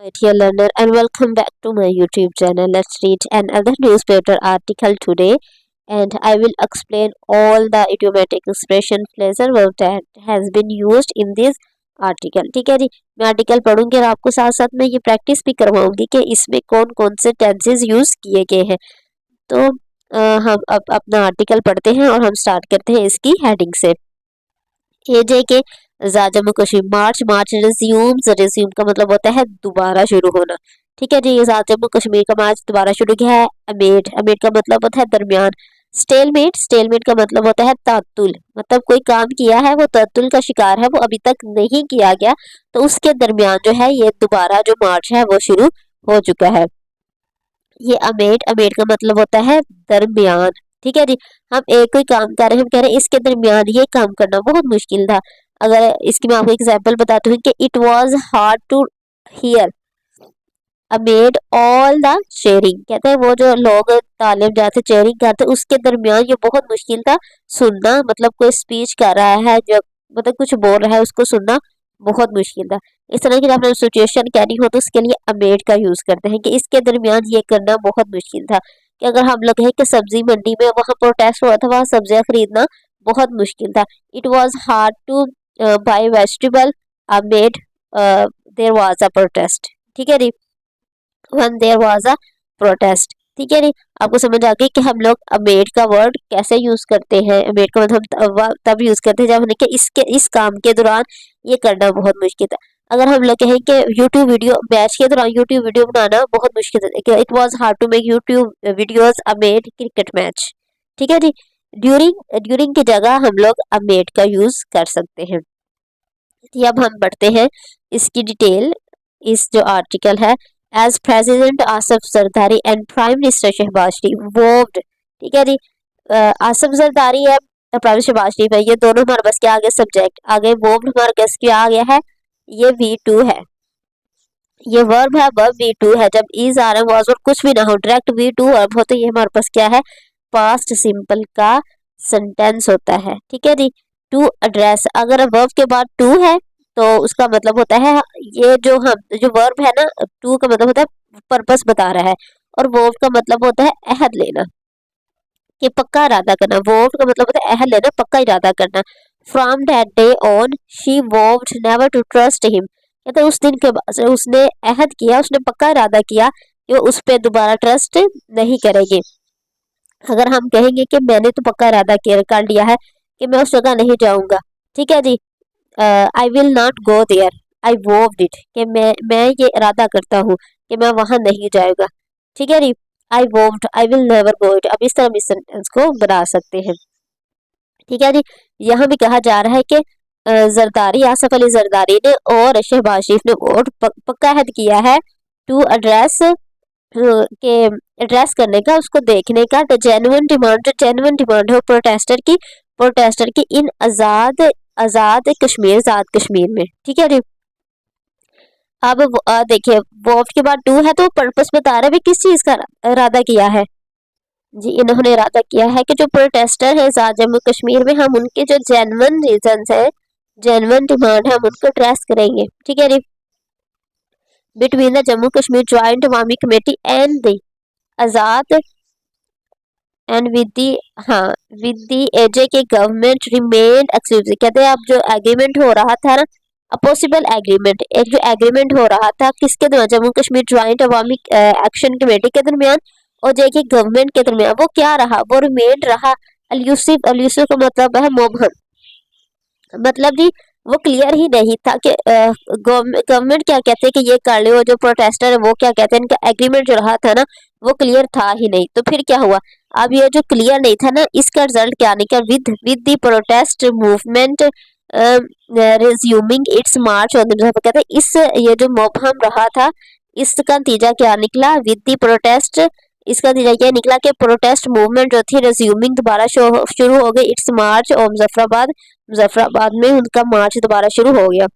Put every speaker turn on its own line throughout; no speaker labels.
My dear learner, and welcome back to my YouTube channel. Let's read another newspaper article today, and I will explain all the idiomatic expression phrasal verb that has been used in this article. ठीक है जी, मैं article पढ़ूंगी और आपको साथ साथ में ये practice भी करवाऊंगी कि इसमें कौन कौन से टेंसेस यूज किए गए हैं। तो हम अब अपना आर्टिकल पढ़ते हैं और हम स्टार्ट करते हैं इसकी हेडिंग से। एजे के जम्मू कश्मीर मार्च मार्च रिज्यूम्स, रिज्यूम का मतलब होता है दोबारा शुरू होना। ठीक है जी, ये जम्मू कश्मीर का मार्च दोबारा शुरू किया है। अमेड, अमेड का मतलब होता है दरमियान। स्टेलमेट, स्टेलमेट का मतलब होता है तातुल, मतलब कोई काम किया है वो तातुल का शिकार है, वो अभी तक नहीं किया गया, तो उसके दरमियान जो है ये दोबारा जो मार्च है वो शुरू हो चुका है। ये अमेड, अमेड का मतलब होता है दरमियान। ठीक है जी, हम एक कोई काम कर रहे हैं, हम कह रहे हैं इसके दरमियान ये काम करना बहुत मुश्किल था। अगर इसकी मैं आपको एग्जांपल बताती हूँ कि it was hard to hear amid all the sharing, कहते हैं वो जो लोग तालिब जाते चेयरिंग करते उसके दरमियान ये बहुत मुश्किल था सुनना, मतलब कोई स्पीच कर रहा है जो मतलब कुछ बोल रहा है उसको सुनना बहुत मुश्किल था। इस तरह की जब हमें सिचुएशन कहनी हो तो उसके लिए अमेड का यूज करते हैं कि इसके दरमियान ये करना बहुत मुश्किल था। कि अगर हम लोग कहें कि सब्जी मंडी में वहाँ प्रोटेस्ट हुआ था, वहाँ सब्जियां खरीदना बहुत मुश्किल था। It was hard to buy vegetable amid there was a protest. ठीक है जी, when there was a protest। ठीक है नी, आपको समझ आ गई कि हम लोग अमेड का वर्ड कैसे यूज करते हैं। अमेड का मतलब हम तब यूज करते हैं जब हमने कि इसके इस काम के दौरान ये करना बहुत मुश्किल था। अगर हम लोग कहें कि यूट्यूब वीडियो मैच के दौरान यूट्यूब वीडियो बनाना बहुत मुश्किल था, it was hard to make YouTube videos amid cricket match. ठीक है जी, ड्यूरिंग, ड्यूरिंग की जगह हम लोग अमेड का यूज कर सकते हैं। अब हम बढ़ते हैं इसकी डिटेल। इस जो आर्टिकल है, as president Asif Zardari and prime minister Shehbaz Sharif vowed. ठीक है जी, आसिफ जरदारी है प्राइम मिनिस्टर शहबाज शरीफ है, ये दोनों हमारे बस के आगे सब्जेक्ट आगे, वोव्ड हमारे बस के आ गया है, ये V2 है, ये वर्ब है, वर्ब V2 है। जब इज आ रहा है वाज और कुछ भी ना हो, डायरेक्ट V2 वर्ब हो तो ये हमारे पास क्या है, पास्ट सिंपल का सेंटेंस होता है। ठीक है जी, टू एड्रेस, अगर वर्ब के बाद टू है तो उसका मतलब होता है ये जो हम जो वर्ब है ना, टू का मतलब होता है पर्पस बता रहा है, और वर्ब का मतलब होता है अहद लेना, कि पक्का इरादा करना। वर्ब का मतलब होता है अहद लेना, पक्का इरादा करना। From that day on she vowed never to trust him, कहते उस दिन के बाद से उसने अहद किया, उसने पक्का इरादा किया कि वो उस पर दोबारा ट्रस्ट नहीं करेगी। अगर हम कहेंगे कि मैंने तो पक्का इरादा कर लिया है कि मैं उस जगह नहीं जाऊंगा। ठीक है जी, I will not go there, I vowed it, कि मैं ये इरादा करता हूँ कि मैं वहां नहीं जाऊंगा। ठीक है जी, I vowed, I will never go it, अब इस तरह हम इस सेंटेंस को बना सकते हैं। ठीक है जी, यहाँ भी कहा जा रहा है कि जरदारी, आसिफ अली जरदारी ने और शहबाज शरीफ ने और पक्का अहद किया है टू एड्रेस, के एड्रेस करने का, उसको देखने का, द जेन्युइन डिमांड, जो जेन्युइन डिमांड है प्रोटेस्टर की, प्रोटेस्टर की इन आजाद, आजाद कश्मीर, आजाद कश्मीर में। ठीक है जी, अब देखिए वर्ब के बाद टू है तो पर्पस बता रहा है भी किस चीज का इरादा किया है जी। इन्होंने इरादा किया है कि जो प्रोटेस्टर है आजाद जम्मू कश्मीर में, हम उनके जो जेन्युइन रीजंस है, जेन्युइन डिमांड है, हम उनको एड्रेस करेंगे। ठीक है जी, between the Jammu Kashmir joint Awami committee and the Azad and with the, हाँ, विद दी एजे के गवर्नमेंट रिमेन्ड एक्सक्लूसिव, कहते हैं अब जो एग्रीमेंट हो रहा था ना, पॉसिबल एग्रीमेंट, एक जो एग्रीमेंट हो रहा था किसके दरमियान, जम्मू कश्मीर ज्वाइंट अवामी एक्शन कमेटी के दरमियान और जे के गवर्नमेंट के दरमियान, वो क्या रहा, वो रिमेन्ड रहा एल्यूसिव, एल्यूसिव का मतलब है मुबहम, मतलब जी वो क्लियर ही नहीं था कि गवर्नमेंट क्या कहते हैं कि ये कर लो, जो प्रोटेस्टर है वो क्या कहते हैं, इनका एग्रीमेंट जो रहा था ना वो क्लियर था ही नहीं। तो फिर क्या हुआ, अब ये जो क्लियर नहीं था ना, इसका रिजल्ट क्या निकला, with the protest movement resuming it's march on the, कहते हैं इस ये जो मुबहम रहा था इसका नतीजा क्या निकला, विद द प्रोटेस्ट, इसका नतीजा ये निकला कि प्रोटेस्ट मूवमेंट जो थी रिज्यूमिंग दोबारा शुरू हो गई इट्स मार्च और मुजफ्फराबाद, मुजफ्फराबाद में उनका मार्च दोबारा शुरू हो गया।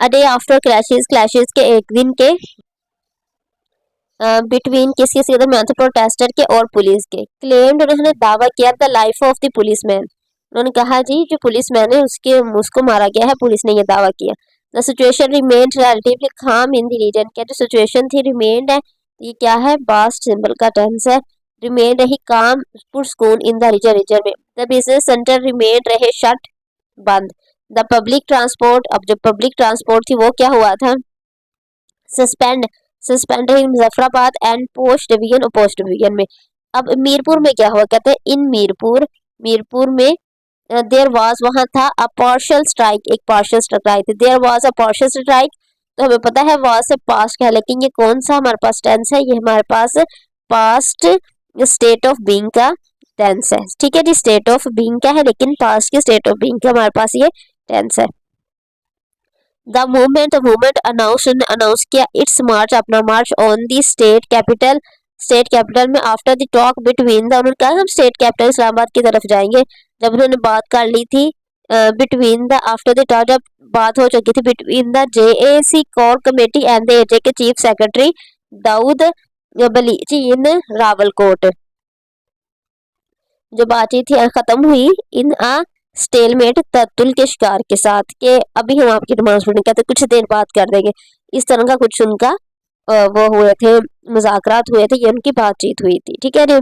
A day after clashes, clashes के एक दिन के बिटवीन किस किस के दरमियान थे, प्रोटेस्टर के और पुलिस के। क्लेम्ड, उन्होंने दावा किया the life of the policeman, उन्होंने कहा जी जो पुलिसमैन है उसके उसको मारा गया है, पुलिस ने ये दावा किया। द सिचुएशन रिमेन्ड रिलेटिवली काम इन द रीजन, क्या जो सिचुएशन थी रिमेन्ड है, ये क्या है, पास्ट सिंपल का टेंस है। रिमेन्ड रही काम पुरस्कून इन द रीजन, रीजन में। द बिजनेस सेंटर रिमेन्ड रहे शट, बंद। द पब्लिक ट्रांसपोर्ट, अब जो पब्लिक ट्रांसपोर्ट थी वो क्या हुआ था, सस्पेंड, सस्पेंड रही मुजफ्फराबाद एंड पोस्ट डिवीजन और पोस्ट डिवीजन में। अब मीरपुर में क्या हुआ, कहते हैं इन मीरपुर, मीरपुर में देयर वाज, वहां था अ पार्शियल स्ट्राइक, एक पार्शियल स्ट्राइक थी। There was a partial strike, तो हमें पता है वाज से पास्ट है, लेकिन ये कौन सा हमारे पास टेंस है, ये हमारे पास पास्ट स्टेट ऑफ बीइंग का टेंस है। ठीक है जी, स्टेट ऑफ बीइंग का है लेकिन पास्ट के स्टेट ऑफ बीइंग का हमारे पास ये टेंस है। द मूवमेंट अनाउंस किया इट्स मार्च, अपना march on the state capital, state capital में after the talk between the, उन्होंने कहा हम स्टेट कैपिटल इस्लामाबाद की तरफ जाएंगे, जब उन्होंने बात कर ली थी between the, after the talk, जब बात हो चुकी थी between the JAC core committee and the AJ K chief secretary Dawood Balichi in Rawalakot, जो बातचीत थी खत्म हुई इन अ स्टेलमेट, तत्तुल के शिकार के साथ, के अभी हम आपकी डिमांड्स पूरी कहते कुछ देर बात कर देंगे, इस तरह का कुछ उनका वो हुए थे, मुज़ाकरात हुए थे, ये उनकी बातचीत हुई थी। ठीक है जी,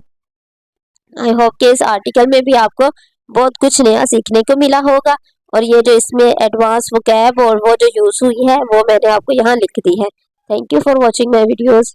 आई होप कि इस आर्टिकल में भी आपको बहुत कुछ नया सीखने को मिला होगा, और ये जो इसमें एडवांस वोकैब और वो जो यूज़ हुई है वो मैंने आपको यहाँ लिख दी है। Thank you for watching my videos.